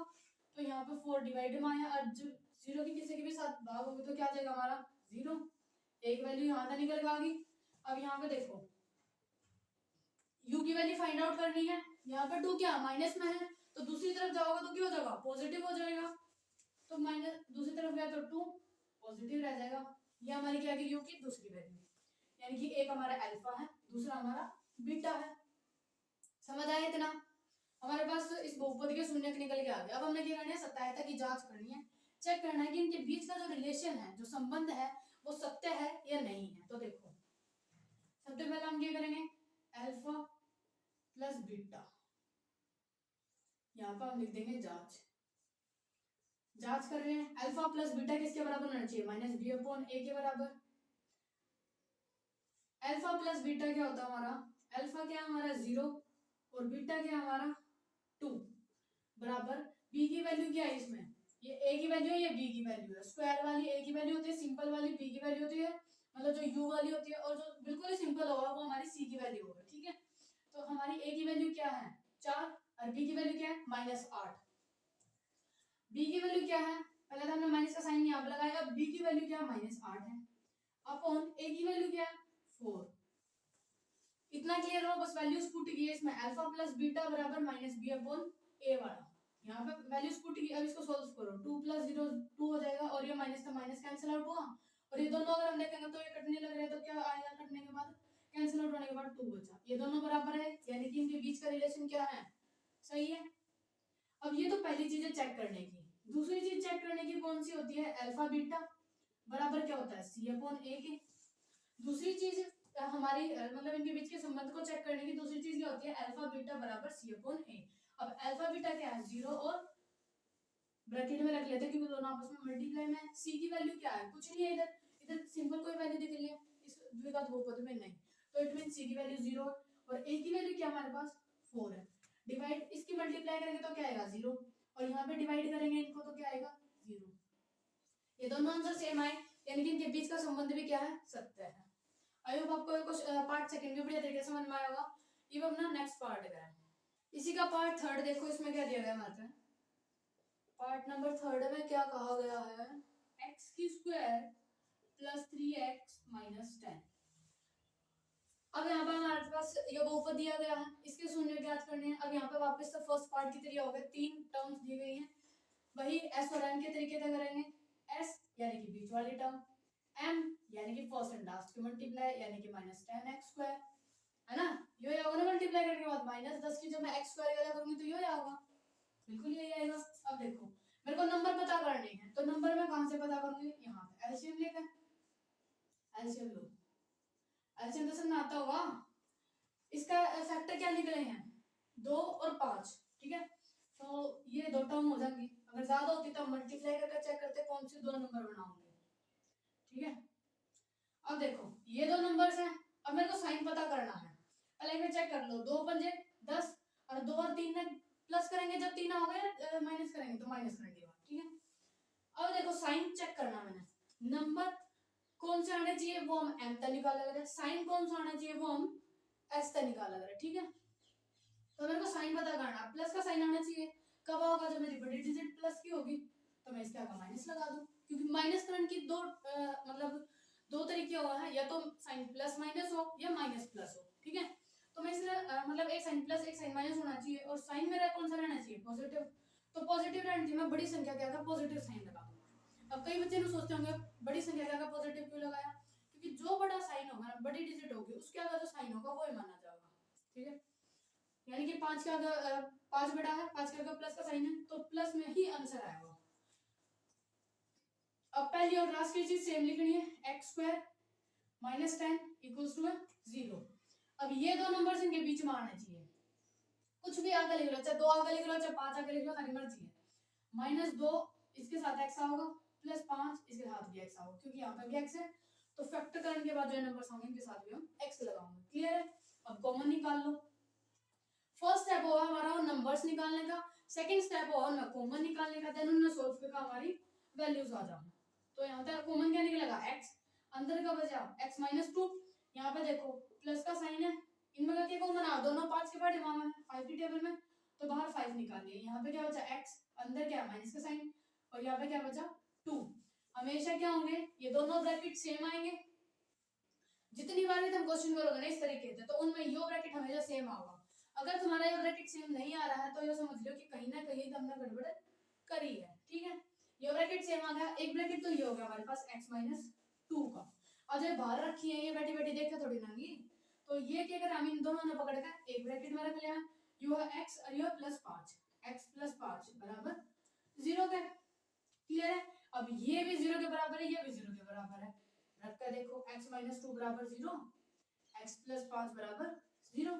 तो यहाँ पे 4 डिवाइड में आया, और जब 0 की किसी के भी साथ भाग होगी तो क्या आ जाएगा हमारा 0, एक वैल्यू यहाँ तक निकल के आ गई। अब यहाँ पे देखो u की वैल्यू फाइंड आउट करनी है, यहाँ पे 2 क्या माइनस में है तो दूसरी तरफ जाओगे तो क्या हो जाएगा, पॉजिटिव हो जाएगा। तो माइनस दूसरी तरफ गया तो 2 पॉजिटिव रह जाएगा। ये हमारी क्या है, u की दूसरी वैल्यू, यानी कि एक हमारा अल्फा है, दूसरा हमारा बीटा है। समझ आया इतना, हमारे पास इस बहुपद के शून्य निकल के आ गया। अब हमने क्या करना है, सत्यायता की जांच करनी है, चेक करना है कि इनके बीच का जो रिलेशन है, जो संबंध है वो सत्य है या नहीं है। तो देखो सबसे पहले हम क्या करेंगे, अल्फा प्लस बीटा, यहाँ पर हम लिख देंगे जांच। जांच कर रहे हैं, अल्फा प्लस बीटा किसके बराबर होना चाहिए, माइनस बी अपॉन ए के बराबर। अल्फा प्लस बीटा क्या होता है हमारा, अल्फा क्या है हमारा 0 और बीटा क्या है हमारा 2 बराबर बी की वैल्यू क्या है, इसमें ये ए की वैल्यू है, ये बी की वैल्यू है। स्क्वायर वाली ए की वैल्यू होती है, सिंपल वाली बी की वैल्यू होती है, मतलब जो यू वाली होती है, और जो बिल्कुल ही सिंपल होगा वो हमारी सी की वैल्यू होगा। ठीक है, तो हमारी ए की वैल्यू क्या है 4 और बी की वैल्यू क्या है -8। बी की वैल्यू क्या है, पहले तो हमने माइनस का साइन यहाँ पे लगाया, अब बी की वैल्यू क्या है -8 है, अपॉन ए की वैल्यू क्या है 4। इतना क्लियर हो, बस वैल्यूज पुट की है इसमें, अल्फा प्लस बीटा बराबर माइनस बी अपॉन ए वाला, यहाँ पे वैल्यूज पुट की। अब इसको सॉल्व करो, 2 + 0 2 हो जाएगा, और ये माइनस का माइनस कैंसिल आउट हुआ, और ये दोनों अगर हम देखेंगे तो ये कटने लग रहे हैं, तो क्या आएगा कटने के बाद, कैंसिल आउट होने के बाद 2 बचा, ये दोनों बराबर है, यानी कि इनके बीच का रिलेशन क्या है, सही है। अब ये तो पहली चीज है चेक करने की। दूसरी चीज चेक करने की कौन सी होती है, अल्फा बीटा। बराबर क्या होता है सी अपॉन ए के। दूसरी चीज हमारी मतलब इनके बीच के संबंध को चेक करने की दूसरी चीज क्या होती है, अल्फा बीटा बराबर सी अपॉन ए। अब अल्फा बीटा क्या है, 0 और ब्रैकेट में रख लेते हैं क्योंकि दोनों आपस में मल्टीप्लाई में है। सी की वैल्यू क्या है, कुछ नहीं है, इधर इधर सिंपल कोई वैल्यू दिख रही है इस द्विघात बहुपद में, नहीं, तो इट मीन सी की वैल्यू 0 और ए की वैल्यू क्या हमारे पास 4 है। डिवाइड इसकी मल्टीप्लाई करेंगे तो क्या आएगा 0 और यहाँ पे डिवाइड करेंगे इनको तो क्या आएगा 0। ये दोनों आंसर सेम आए, यानी कि इनके बीच का संबंध भी क्या है, सत्य है। आई होप आपको कुछ पार्ट सेकंड भी बढ़िया तरीके से समझ में आया होगा। अब अपना नेक्स्ट पार्ट करें, इसी का पार्ट थर्ड देखो, इसमें क्या दिया गया हमारे पे, पार्ट नंबर थर्ड में क्या कहा गया है, एक्स की स्क्वायर प्लस 3x माइनस 10। अब यहाँ पे हमारे पास ये बहुपद दिया गया है, इसके शून्य ज्ञात करने हैं। अब यहाँ पे वापस से फर्स्ट पार्ट की तरह हो गए, तीन टर्म्स दी गई हैं, वही एस और एम के तरीके से करेंगे। एस यानी कि बीच वाली टर्म, एम यानी कि फर्स्ट एंड लास्ट की मल्टीप्लाई यानी कि माइनस 10x स्क्वायर, है ना, ये होगा ना मल्टीप्लाई करने के बाद माइनस 10 की जब मैं x स्क्वायर वाला करूंगी तो ये आएगा, बिल्कुल यही आएगा। अब देखो मेरे को नंबर पता करने हैं, तो नंबर मैं कहां से पता करूंगी, यहाँ पे एलसीएम लेकर, एलसीएम लो, एलसीएम तो समझ आता होगा। इसका फैक्टर क्या निकले हैं 2 और 5, ठीक है, तो ये दो टर्म हो जाएंगी, अगर ज्यादा होती तो मल्टीप्लाई करके चेक करते कौन से दो नंबर बनाऊंगे, ठीक है। अब देखो ये दो नंबर्स हैं, अब मेरे को साइन पता करना है, पहले मैं चेक कर लो, 2 पंजे 10 और 2 और 3 में प्लस करेंगे जब 3 हो गए, माइनस करेंगे तो माइनस करेंगे, ठीक है। अब देखो साइन चेक करना मैंने, नंबर कौन से आने चाहिए वो हम एम तक निकाल लग रहे हैं, साइन कौन सा आना चाहिए वो हम एस तक निकाल लग रहे हैं, ठीक है। तो मेरे को साइन पता करना, प्लस का साइन आना चाहिए, कब होगा जब मेरी बड़ी डिजिट प्लस की होगी, तो मैं इसके आगे माइनस लगा दूं, क्योंकि माइनस करंट की दो मतलब दो तरीके हुआ है, या तो साइन प्लस माइनस हो या माइनस प्लस हो, ठीक है। तो मैं इसलिए मतलब एक साइन प्लस एक साइन माइनस होना चाहिए, और साइन मेरा कौन सा रहना चाहिए पॉजिटिव, तो पॉजिटिव रहना चाहिए, मैं बड़ी संख्या के आगे पॉजिटिव साइन लगा दूंगा। अब कई बच्चे सोचते होंगे बड़ी संख्या के आगे पॉजिटिव क्यों लगाया, क्योंकि जो बड़ा साइन होगा ना, बड़ी डिजिट होगी, उसके आगे जो साइन होगा वो ही माना जाएगा, ठीक है। यानी कि 5 के आगे 5 बड़ा है, 5 के आगे प्लस का साइन है, तो प्लस में ही आंसर आएगा। अब पहली और लास्ट की चीज सेम लिखनी है, x square minus 10 equals to 0। अब ये दो नंबर्स इनके बीच में आने चाहिए, कुछ भी आगे लिख लो, चाहे 2 आगे लिख लो चाहे 5 आगे लिख लो, हमारी मर्जी है। माइनस 2 इसके साथ एक्स होगा, प्लस 5 इसके साथ भी एक्स होगा, क्योंकि यहाँ पे भी एक्स है, तो फैक्टर करने के बाद जो नंबर्स होंगे इनके साथ भी हम एक्स लगाएंगे, क्लियर है। अब कॉमन निकाल लो, फर्स्ट स्टेप होगा हमारा नंबर्स निकालने का, सेकंड स्टेप होगा ना कॉमन निकालने का, देन उन्हें सॉल्व करके हमारी वैल्यूज आ जाए। तो यहाँ पे कॉमन क्या निकलेगा x, अंदर का बचा x माइनस 2, यहाँ पे देखो प्लस का साइन है, इनमें का क्या कॉमन आ, दोनों 5 के बाद वहां 5 की टेबल में, तो बाहर 5 निकाल लिया, यहाँ पे क्या बचा x, अंदर क्या माइनस का साइन, और यहाँ पे क्या बचा 2। हमेशा क्या होंगे ये दोनों ब्रैकेट सेम आएंगे, जितनी बार भी तुम क्वेश्चन करोगे ना इस तरीके से, तो उनमें यो ब्रैकेट हमेशा सेम आएगा। अगर तुम्हारा ये ब्रैकेट सेम नहीं आ रहा है तो ये समझ लो कि कहीं ना कहीं तुमने गड़बड़ करी है, ठीक है। ये ब्रैकेट सेम आ गया, एक ब्रैकेट तो ये हो गया हमारे पास x माइनस 2 का, और जो बाहर रखी है ये बैठी बैठी देखे थोड़ी नागी, तो ये क्या करें हम इन दोनों ने पकड़ कर एक ब्रैकेट में रख लिया, यो है x और यो प्लस 5, x प्लस 5 बराबर 0 के, क्लियर है। अब ये भी 0 के बराबर है, ये भी 0 के बराबर है, रख कर देखो x माइनस 2 बराबर 0, x प्लस 5 बराबर 0,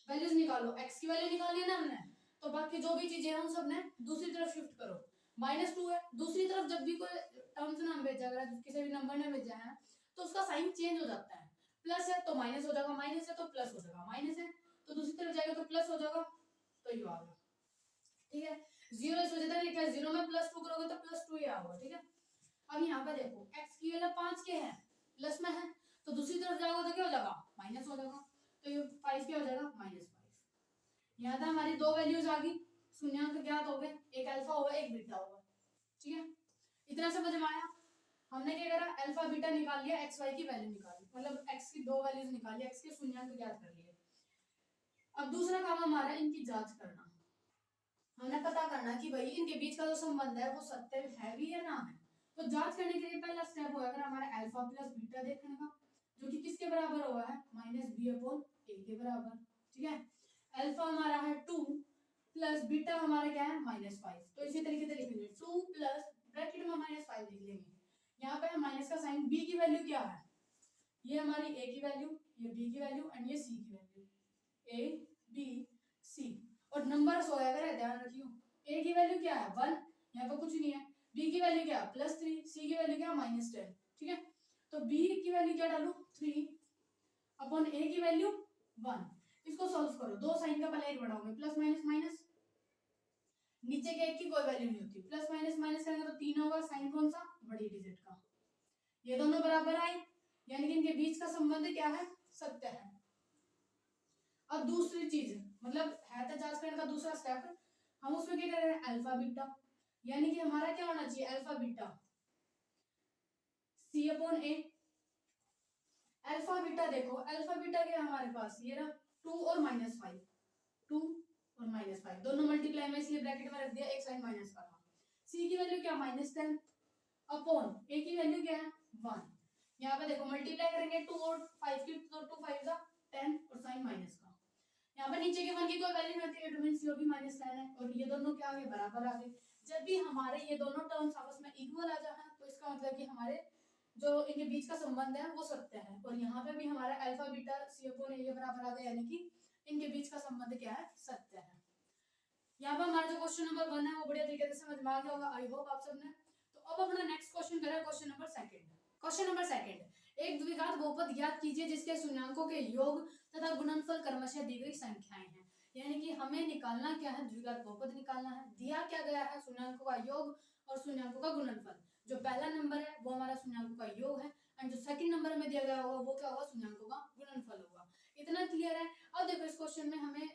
वैल्यूज निकालो, x की वैल्यू निकालनी है ना हमने, तो बाकी जो भी चीजें हैं उन सब ने दूसरी तरफ शिफ्ट करो, माइनस 2 है, दूसरी तरफ जब भी कोई टर्म्स नाम भेजा अगर किसी भी नंबर ने भेजा है तो उसका साइन चेंज हो जाता है, प्लस है तो माइनस हो जाएगा, माइनस है तो प्लस हो जाएगा, माइनस है तो दूसरी तरफ जाएगा तो प्लस हो जाएगा, तो ये आ गया, ठीक है। 0 इस वजह से लिखा है, 0 में प्लस 2 करोगे तो प्लस 2 ही आएगा, ठीक है। अब यहाँ पे देखो x की वैल्यू 5 के है, प्लस में है, तो दूसरी तरफ जाओगे तो क्या हो जाएगा माइनस हो जाएगा, तो ये 5 क्या हो जाएगा माइनस 5। यहाँ था हमारी दो वैल्यूज आ गई, शून्याङ्क ज्ञात हो गए, एक अल्फा होगा एक बीटा होगा, ठीक है। इतना समझ में आया, हमने क्या करा अल्फा बीटा निकाल लिया, एक्स वाई की वैल्यू निकाली, मतलब एक्स की दो वैल्यूज निकाली, एक्स के शून्याङ्क ज्ञात कर लिए। अब दूसरा काम हमारा इनकी जांच करना, हमने पता करना कि भाई इनके बीच का जो संबंध है वो सत्य है भी या ना है। तो जांच करने के लिए पहला स्टेप होगा हमारा अल्फा प्लस बीटा देखने का, जो कि किसके बराबर हुआ है माइनस बी अपॉन ए के बराबर, ठीक है। अल्फा हमारा है 2 प्लस बीटा हमारा क्या है माइनस 5, तो इसी तरीके से लिखेंगे 2 प्लस ब्रैकेट में माइनस 5 लिख लेंगे, यहाँ पे है माइनस का साइन, बी की वैल्यू क्या है, ये हमारी ए की वैल्यू, ये बी की वैल्यू एंड ये सी की वैल्यू, ए बी सी, और नंबर सोया करे, ध्यान रखियो। ए की वैल्यू क्या है 1, यहाँ पे कुछ नहीं है। बी की वैल्यू क्या है +3, सी की वैल्यू क्या है -10, ठीक है। तो बी की वैल्यू क्या डालू 3 अपॉन ए की वैल्यू 1। इसको सॉल्व करो, दो साइन का पहले एक बढ़ाओगे, प्लस माइनस माइनस, नीचे के एक की कोई वैल्यू नहीं होती, प्लस माइनस माइनस करेंगे तो 3 होगा, साइन कौन सा बड़ी डिजिट का, ये दोनों बराबर आए, यानी कि इनके बीच का संबंध क्या है सत्य है। अब दूसरी चीज मतलब है तो जांच करने का दूसरा स्टेप, हम उसमें क्या कर रहे हैं अल्फा बीटा, यानी कि हमारा क्या होना चाहिए अल्फा बीटा सी अपॉन ए। अल्फा बीटा देखो, अल्फा बीटा क्या है हमारे पास, ये ना 2 और -5, 2 और -5 दोनों मल्टीप्लाई में इसलिए ब्रैकेट में रख दिया, एक साइन माइनस का था। सी की वैल्यू क्या -10 अपॉन ए की वैल्यू क्या है 1। यहाँ पे देखो मल्टीप्लाई करेंगे 2 और 5 की, तो 2 5 का 10 और साइन माइनस का, यहाँ पे नीचे के 1 की कोई वैल्यू नहीं होती, इट मींस ये भी -10 है, और ये दोनों क्या आ गए बराबर आ गए। जब भी हमारे ये दोनों टर्म्स आपस में इक्वल आ जाए तो इसका मतलब कि हमारे जो इनके बीच का संबंध है वो सत्य है, और यहाँ पे भी हमारा अल्फा बीटा सी अपॉन ए बराबर आ गया, यानी कि इनके बीच का संबंध क्या है सत्य है। यहाँ पे हमारा जो क्वेश्चन नंबर 1 है वो बढ़िया तरीके से समझ में आ गया होगा, आई होप आप सबने। तो अब अपना नेक्स्ट क्वेश्चन करें, क्वेश्चन नंबर 2। क्वेश्चन नंबर 2, एक द्विघात बहुपद ज्ञात कीजिए जिसके शून्यांकों के योग तथा गुणनफल क्रमशः दी गई संख्याएं हैं। यानी कि हमें निकालना क्या है, द्विघात बहुपद निकालना है। दिया क्या गया है, शून्यांकों का योग और शून्यांकों का गुणनफल। जो पहला नंबर है वो हमारा शून्यांकों का योग है, एंड जो सेकंड नंबर में दिया गया होगा वो क्या होगा, शून्यांकों का गुणनफल होगा। इतना क्लियर है। अब देखो इस क्वेश्चन में हमें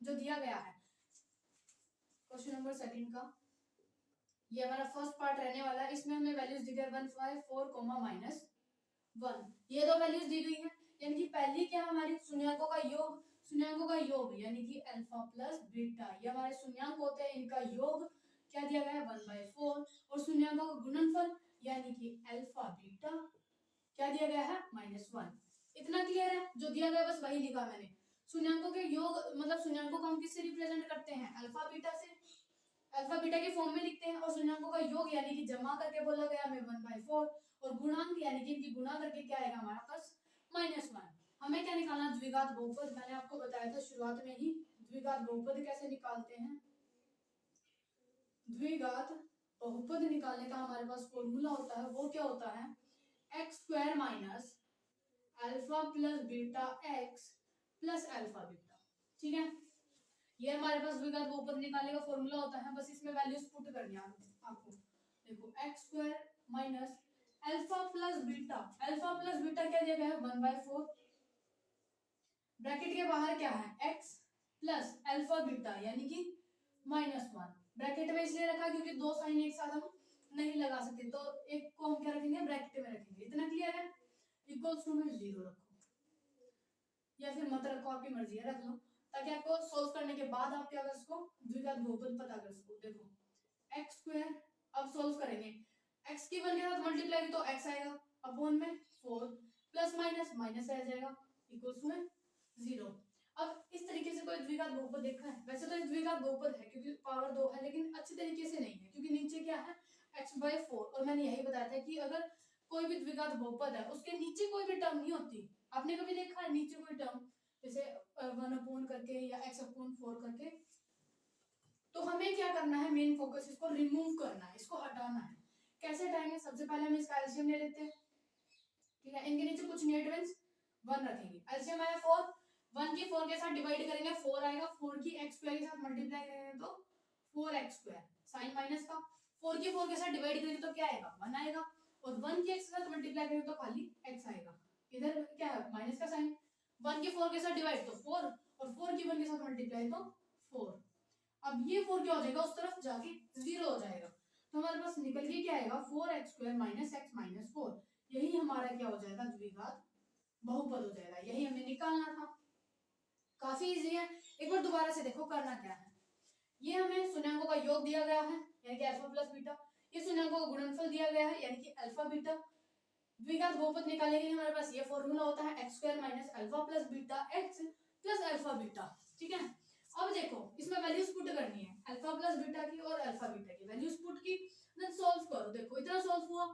जो दिया गया है क्वेश्चन नंबर 2 का, ये हमारा फर्स्ट पार्ट रहने वाला है। इसमें हमें वैल्यूज दी गई 1 5 4 -1, ये दो वैल्यूज दी गई हैं। यानी कि पहली क्या हमारी शून्यांकों का योग, शून्यांकों का योग यानी कि अल्फा प्लस बीटा, ये हमारे शून्यांक होते हैं, इनका योग क्या दिया गया है 1/4, और शून्यांकों का गुणनफल यानी कि अल्फा बीटा क्या दिया गया है -1। इतना क्लियर है, जो दिया गया बस वही लिखा मैंने। शून्यांकों के योग मतलब शून्यांकों को हम किससे रिप्रेजेंट करते हैं, अल्फा बीटा से, अल्फा बीटा के फॉर्म में लिखते हैं, और शून्यांकों का योग यानी कि जमा करके बोला गया हमें 1/4, और गुणांक यानी कि इनकी गुणा करके क्या आएगा हमारा पास -1। हमें क्या निकालना, द्विघात बहुपद। मैंने आपको बताया था शुरुआत में ही द्विघात बहुपद कैसे निकालते हैं। द्विघात बहुपद निकालने का हमारे पास फॉर्मूला होता है, वो क्या होता है x² minus alpha plus beta x plus alpha beta, ठीक है। ये हमारे पास द्विघात बहुपद निकालने का फॉर्मूला होता है, बस इसमें वैल्यूज पुट करनी है आपको। देखो x² minus alpha plus beta, alpha plus beta क्या दिया गया है 1/4, ब्रैकेट के बाहर क्या है x प्लस अल्फा बीटा यानी कि -1। ब्रैकेट में इसलिए रखा क्योंकि दो साइन एक साथ हम नहीं लगा सकते, तो एक को हम क्या रखेंगे ब्रैकेट में रखेंगे। इतना क्लियर है। इक्वल्स टू में 0 रखो या फिर मत रखो, आपकी मर्जी है, रख लो, ताकि आपको सोल्व करने के बाद आप क्या कर सको द्विघात बहुपद पता कर सको। देखो x², अब सोल्व करेंगे, x की 1 के साथ मल्टीप्लाई तो x आएगा अपॉन में 4 प्लस माइनस माइनस रह जाएगा इक्वल्स में 0। अब इस तरीके से कोई द्विघात बहुपद देखा है, वैसे तो द्विघात बहुपद है क्योंकि पावर 2 है, लेकिन अच्छी तरीके से नहीं है क्योंकि नीचे क्या है x/4, और मैंने यही बताया था कि अगर कोई भी द्विघात बहुपद है उसके नीचे कोई भी टर्म नहीं होती। आपने कभी देखा है नीचे कोई टर्म, जैसे 1 करके या x/4 करके, तो हमें क्या करना है, मेन फोकस इसको रिमूव करना है, इसको हटाना है। कैसे हटाएंगे, सबसे पहले हम इसका एलसीएम ले लेते हैं, ठीक है। इनके नीचे कुछ नहीं है, 1 रखेंगे, एलसीएम आया 4, 1 की 4 के साथ डिवाइड करेंगे 4 आएगा, 4 की x² के साथ मल्टीप्लाई करेंगे तो 4x², साइन माइनस का 4 की 4 के साथ डिवाइड करेंगे तो क्या आएगा 1 आएगा, और 1 की x के साथ मल्टीप्लाई करेंगे तो खाली x आएगा। इधर क्या है माइनस का साइन, 1 की 4 के साथ डिवाइड तो 4, और 4 की 1 के साथ मल्टीप्लाई तो 4। अब ये 4 क्या हो जाएगा उस तरफ जाके 0 हो जाएगा, तो हमारे पास निकल के क्या आएगा 4x² माइनस x माइनस 4। यही हमारा क्या हो जाएगा द्विघात बहुपद हो जाएगा, यही हमें निकालना था। काफी इजी है, एक बार दोबारा से देखो करना क्या है। ये हमें शून्यांकों का योग दिया गया है यानी कि अल्फा प्लस बीटा, ये शून्यांकों का गुणनफल दिया गया है यानी कि अल्फा बीटा। द्विघात बहुपद निकालने के लिए हमारे पास ये फॉर्मूला होता है x² minus alpha plus beta x plus alpha beta, ठीक है। अब देखो इसमें वैल्यूज पुट करनी है, अल्फा प्लस बीटा की और अल्फा बीटा की वैल्यूज पुट की, देन सॉल्व करो। देखो इतना सॉल्व हुआ,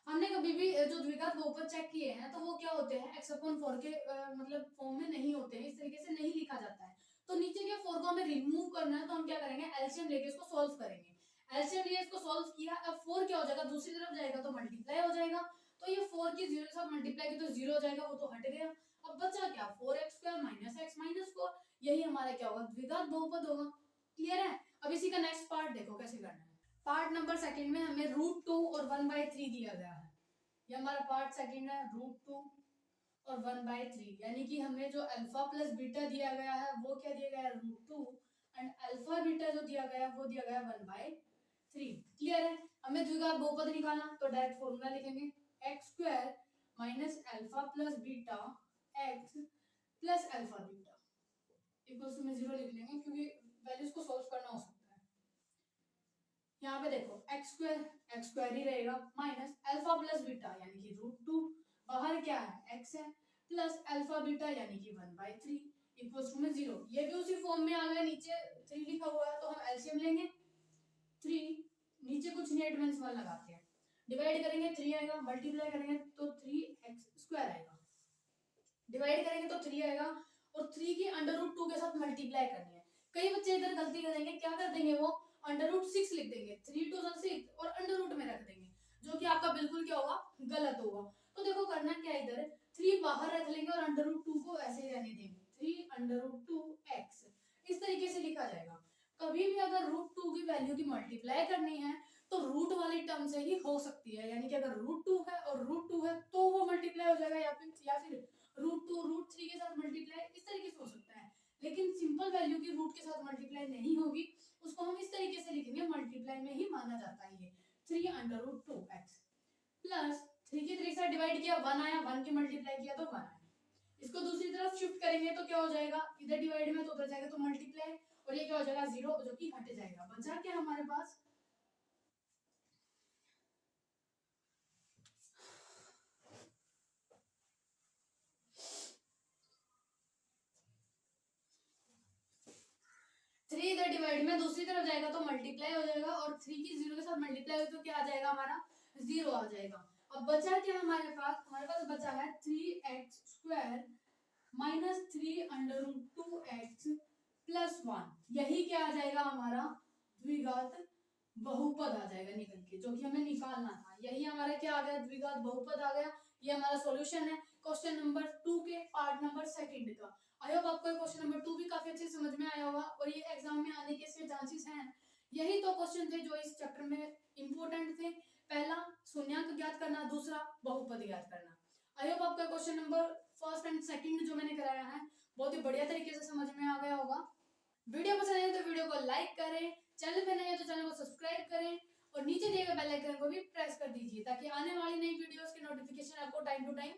हमने कभी भी जो द्विघात बहुपद चेक किए हैं तो वो क्या होते हैं x/4 के मतलब फॉर्म में नहीं होते हैं, इस तरीके से नहीं लिखा जाता है। तो नीचे के 4 को हमें रिमूव करना है, तो हम क्या करेंगे, एलसीएम लेके इसको सॉल्व करेंगे। एलसीएम लिए इसको सॉल्व किया, अब 4 क्या हो जाएगा, दूसरी तरफ जाएगा तो मल्टीप्लाई हो जाएगा, तो ये 4 की 0 के साथ मल्टीप्लाई की तो 0 हो जाएगा, वो तो हट गया। अब बचा क्या, 4x² - x - 4, यही हमारा क्या होगा, द्विघात बहुपद होगा। क्लियर है। अब इसी का नेक्स्ट पार्ट देखो कैसे करना है। पार्ट नंबर सेकंड में हमें √2 और 1/3 दिया गया है। ये हमारा पार्ट सेकंड है, √2 और 1/3, यानी कि हमें जो अल्फा प्लस बीटा दिया गया है वो क्या दिया गया है, √2, एंड अल्फा बीटा जो दिया गया है वो दिया गया 1/3। क्लियर है। हमें द्विघात बहुपद निकालना, तो डायरेक्ट फॉर्मूला लिखेंगे, x² - alpha plus beta x plus alpha beta equals में 0 लिख लेंगे, क्योंकि वैल्यूज को सॉल्व करना हो सकता है। यहाँ पे देखो x² ही रहेगा, माइनस अल्फा प्लस बीटा यानी कि √2, बाहर क्या है x है, प्लस अल्फा बीटा यानी कि 1/3 इक्वल्स में 0। ये भी उसी फॉर्म में आ गया, नीचे 3 लिखा हुआ है तो हम एलसीएम लेंगे, 3 नीचे कुछ नहीं, एडवांस 1 लगाते हैं, डिवाइड करेंगे 3 आएगा, मल्टीप्लाई करेंगे तो 3x² आएगा, डिवाइड करेंगे तो 3 आएगा, और 3 की √2 के साथ मल्टीप्लाई करनी है। कई बच्चे इधर गलती करेंगे, क्या कर देंगे, वो √6 लिख देंगे, 3 2 6 और अंडर रूट में रख देंगे, जो कि आपका बिल्कुल क्या होगा, गलत होगा। तो देखो करना क्या है, इधर 3 बाहर रख लेंगे और √2 को ऐसे ही रहने देंगे, 3√2x इस तरीके से लिखा जाएगा। कभी भी अगर √2 की वैल्यू की मल्टीप्लाई करनी है तो रूट वाली टर्म से ही हो सकती है, यानी कि अगर √2 है और √2 है तो वो मल्टीप्लाई हो जाएगा, या फिर √2 √3 के साथ मल्टीप्लाई इस तरीके से हो सकता है। लेकिन सिंपल वैल्यू की रूट के साथ मल्टीप्लाई नहीं होगी, उसको हम इस तरीके से लिखेंगे, मल्टीप्लाई में ही माना जाता है ये, 3√2x प्लस 3 की 3 से डिवाइड किया 1 आया, 1 की मल्टीप्लाई किया तो 1 आया। इसको दूसरी तरफ शिफ्ट करेंगे तो क्या हो जाएगा, इधर डिवाइड में तो उधर जाएगा तो मल्टीप्लाई, और ये क्या हो जाएगा 0, जो कि हट जाएगा। बचा क्या हमारे पास, थ्री इधर डिवाइड में दूसरी तरफ जाएगा तो मल्टीप्लाई हो जाएगा, और 3 की 0 के साथ मल्टीप्लाई हो तो क्या आ जाएगा, हमारा 0 आ जाएगा। अब बचा क्या हमारे पास बचा है 3x² - 3√2x प्लस 1, यही क्या आ जाएगा, हमारा द्विघात बहुपद आ जाएगा निकल के, जो कि हमें निकालना था। यही हमारा क्या आ गया, द्विघात बहुपद आ गया। ये हमारा सॉल्यूशन है क्वेश्चन नंबर 2 के पार्ट नंबर सेकंड का। आई होप आपको क्वेश्चन नंबर 2 भी काफी अच्छे समझ में आया होगा, और ये एग्जाम में आने के इसके चांसेस हैं। यही तो क्वेश्चन थे जो इस चैप्टर में इंपॉर्टेंट थे, पहला शून्यांक ज्ञात करना, दूसरा बहुपद ज्ञात करना। आई होप आपका question number first and second जो मैंने कराया है बहुत ही बढ़िया तरीके से समझ में आ गया होगा। वीडियो पसंद आए तो वीडियो को लाइक करें, चैनल पे नए हैं तो चैनल को सब्सक्राइब करें, और नीचे दिए गए बेल आइकन को भी प्रेस कर दीजिए, ताकि आने वाली नई वीडियोस के नोटिफिकेशन आपको टाइम टू टाइम